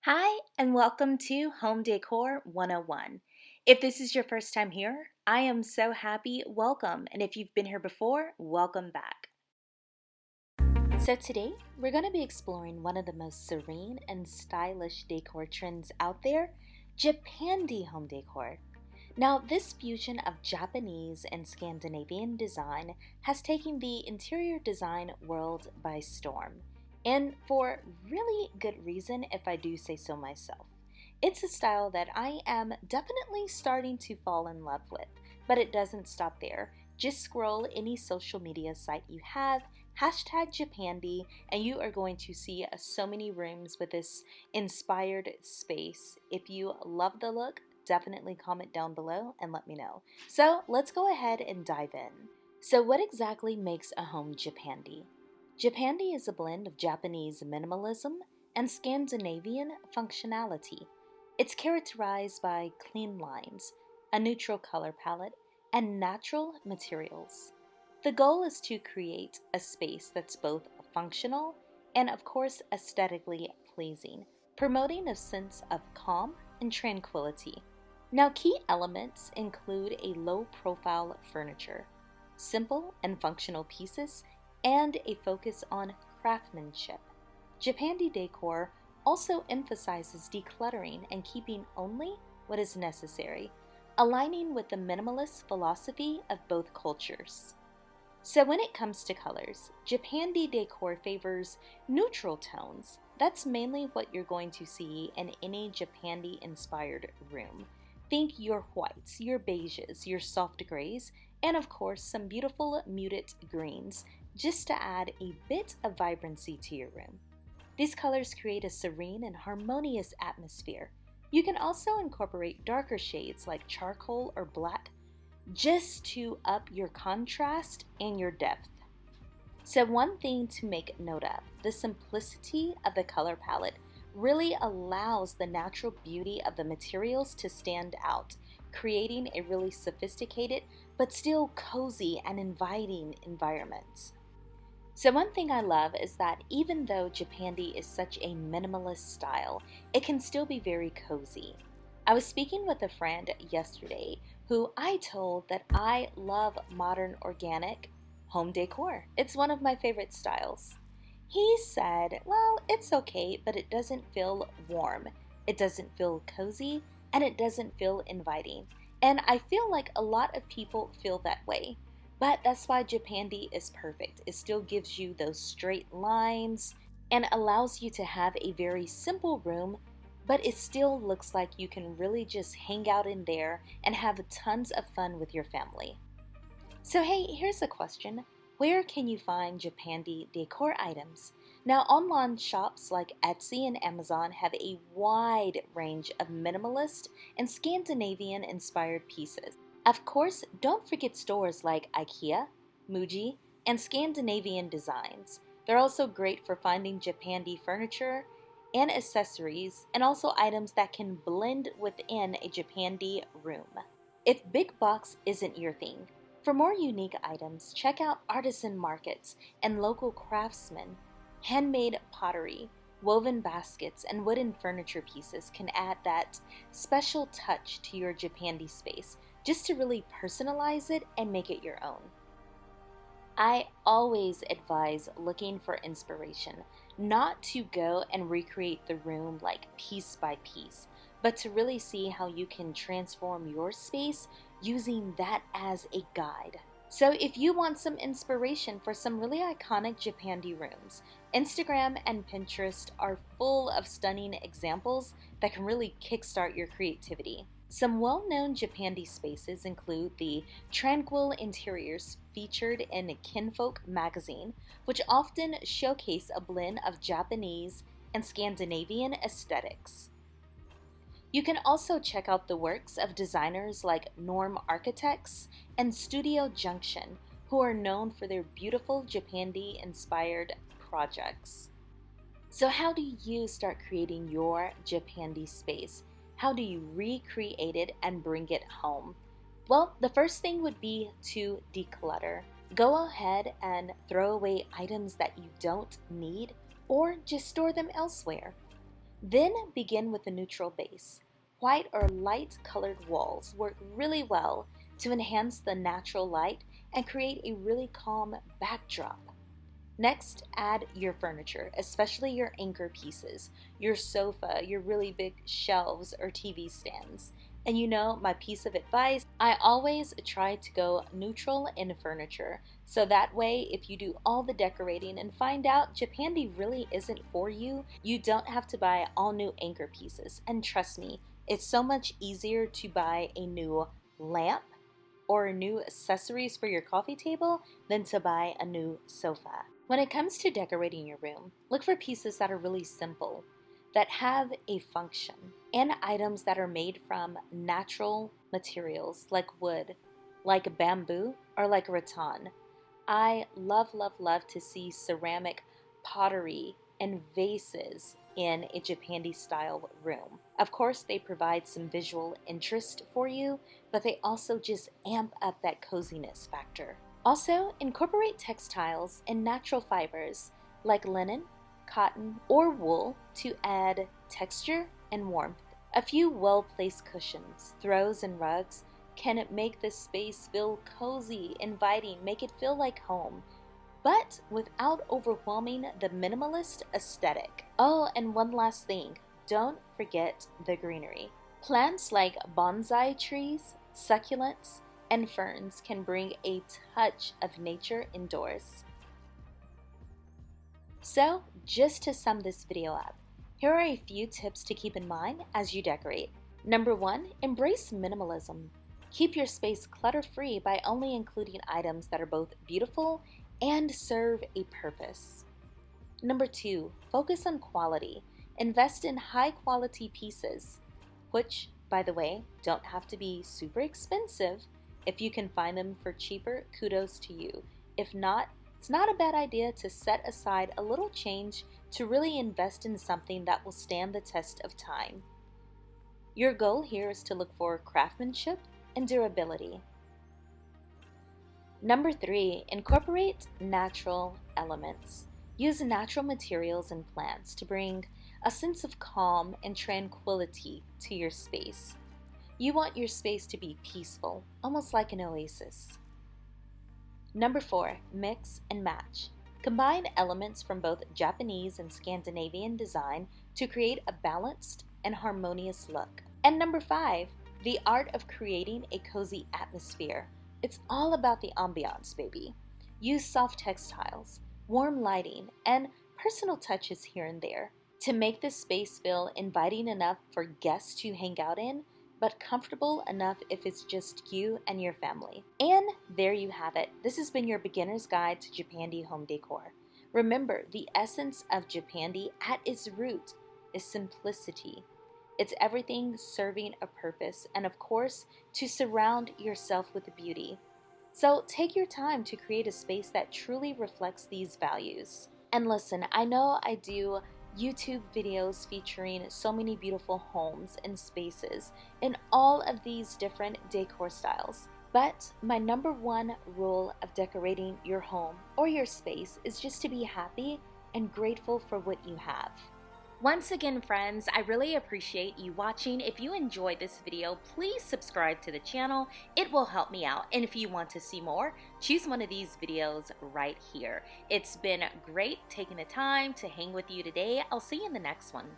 Hi, and welcome to Home Decor 101. If this is your first time here, I am so happy. Welcome. And if you've been here before, welcome back. So, today we're going to be exploring one of the most serene and stylish decor trends out there, Japandi home decor. Now, this fusion of Japanese and Scandinavian design has taken the interior design world by storm. And for really good reason, if I do say so myself. It's a style that I am definitely starting to fall in love with, but it doesn't stop there. Just scroll any social media site you have, hashtag Japandi, and you are going to see so many rooms with this inspired space. If you love the look, definitely comment down below and let me know. So let's go ahead and dive in. So what exactly makes a home Japandi? Japandi is a blend of Japanese minimalism and Scandinavian functionality. It's characterized by clean lines, a neutral color palette, and natural materials. The goal is to create a space that's both functional and, of course, aesthetically pleasing, promoting a sense of calm and tranquility. Now, key elements include a low-profile furniture, simple and functional pieces, and a focus on craftsmanship. Japandi decor also emphasizes decluttering and keeping only what is necessary, aligning with the minimalist philosophy of both cultures. So when it comes to colors, Japandi decor favors neutral tones. That's mainly what you're going to see in any Japandi-inspired room. Think your whites, your beiges, your soft grays, and of course some beautiful muted greens, just to add a bit of vibrancy to your room. These colors create a serene and harmonious atmosphere. You can also incorporate darker shades like charcoal or black just to up your contrast and your depth. So one thing to make note of, the simplicity of the color palette really allows the natural beauty of the materials to stand out, creating a really sophisticated but still cozy and inviting environment. So one thing I love is that even though Japandi is such a minimalist style, it can still be very cozy. I was speaking with a friend yesterday who I told that I love modern organic home decor. It's one of my favorite styles. He said, well, it's okay, but it doesn't feel warm. It doesn't feel cozy, and it doesn't feel inviting. And I feel like a lot of people feel that way. But that's why Japandi is perfect. It still gives you those straight lines and allows you to have a very simple room, but it still looks like you can really just hang out in there and have tons of fun with your family. So hey, here's a question. Where can you find Japandi decor items? Now, online shops like Etsy and Amazon have a wide range of minimalist and Scandinavian-inspired pieces. Of course, don't forget stores like IKEA, Muji, and Scandinavian Designs. They're also great for finding Japandi furniture and accessories, and also items that can blend within a Japandi room. If big box isn't your thing, for more unique items, check out artisan markets and local craftsmen. Handmade pottery, woven baskets, and wooden furniture pieces can add that special touch to your Japandi space, just to really personalize it and make it your own. I always advise looking for inspiration, not to go and recreate the room like piece by piece, but to really see how you can transform your space using that as a guide. So if you want some inspiration for some really iconic Japandi rooms, Instagram and Pinterest are full of stunning examples that can really kickstart your creativity. Some well-known Japandi spaces include the tranquil interiors featured in Kinfolk magazine, which often showcase a blend of Japanese and Scandinavian aesthetics. You can also check out the works of designers like Norm Architects and Studio Junction, who are known for their beautiful Japandi-inspired projects. So how do you start creating your Japandi space? How do you recreate it and bring it home? Well, the first thing would be to declutter. Go ahead and throw away items that you don't need or just store them elsewhere. Then begin with a neutral base. White or light colored walls work really well to enhance the natural light and create a really calm backdrop. Next, add your furniture, especially your anchor pieces, your sofa, your really big shelves or TV stands. And you know, my piece of advice, I always try to go neutral in furniture. So that way, if you do all the decorating and find out Japandi really isn't for you, you don't have to buy all new anchor pieces. And trust me, it's so much easier to buy a new lamp or new accessories for your coffee table than to buy a new sofa. When it comes to decorating your room, look for pieces that are really simple, that have a function, and items that are made from natural materials like wood, like bamboo, or like rattan. I love, love, love to see ceramic pottery and vases in a Japandi style room. Of course, they provide some visual interest for you, but they also just amp up that coziness factor. Also, incorporate textiles and natural fibers like linen, cotton, or wool to add texture and warmth. A few well-placed cushions, throws, and rugs can make this space feel cozy, inviting, make it feel like home, but without overwhelming the minimalist aesthetic. Oh, and one last thing, don't forget the greenery. Plants like bonsai trees, succulents, and ferns can bring a touch of nature indoors. So, just to sum this video up, here are a few tips to keep in mind as you decorate. Number 1, embrace minimalism. Keep your space clutter-free by only including items that are both beautiful and serve a purpose. Number 2, focus on quality. Invest in high-quality pieces, which, by the way, don't have to be super expensive. If you can find them for cheaper, kudos to you. If not, it's not a bad idea to set aside a little change to really invest in something that will stand the test of time. Your goal here is to look for craftsmanship and durability. Number 3, incorporate natural elements. Use natural materials and plants to bring a sense of calm and tranquility to your space. You want your space to be peaceful, almost like an oasis. Number 4, mix and match. Combine elements from both Japanese and Scandinavian design to create a balanced and harmonious look. And number 5, the art of creating a cozy atmosphere. It's all about the ambiance, baby. Use soft textiles, warm lighting, and personal touches here and there to make this space feel inviting enough for guests to hang out in, but comfortable enough if it's just you and your family. And there you have it. This has been your beginner's guide to Japandi home decor. Remember, the essence of Japandi at its root is simplicity. It's everything serving a purpose, and of course, to surround yourself with beauty. So take your time to create a space that truly reflects these values. And listen, I know I do YouTube videos featuring so many beautiful homes and spaces in all of these different decor styles. But my number 1 rule of decorating your home or your space is just to be happy and grateful for what you have. Once again, friends, I really appreciate you watching. If you enjoyed this video, please subscribe to the channel. It will help me out. And if you want to see more, choose one of these videos right here. It's been great taking the time to hang with you today. I'll see you in the next one.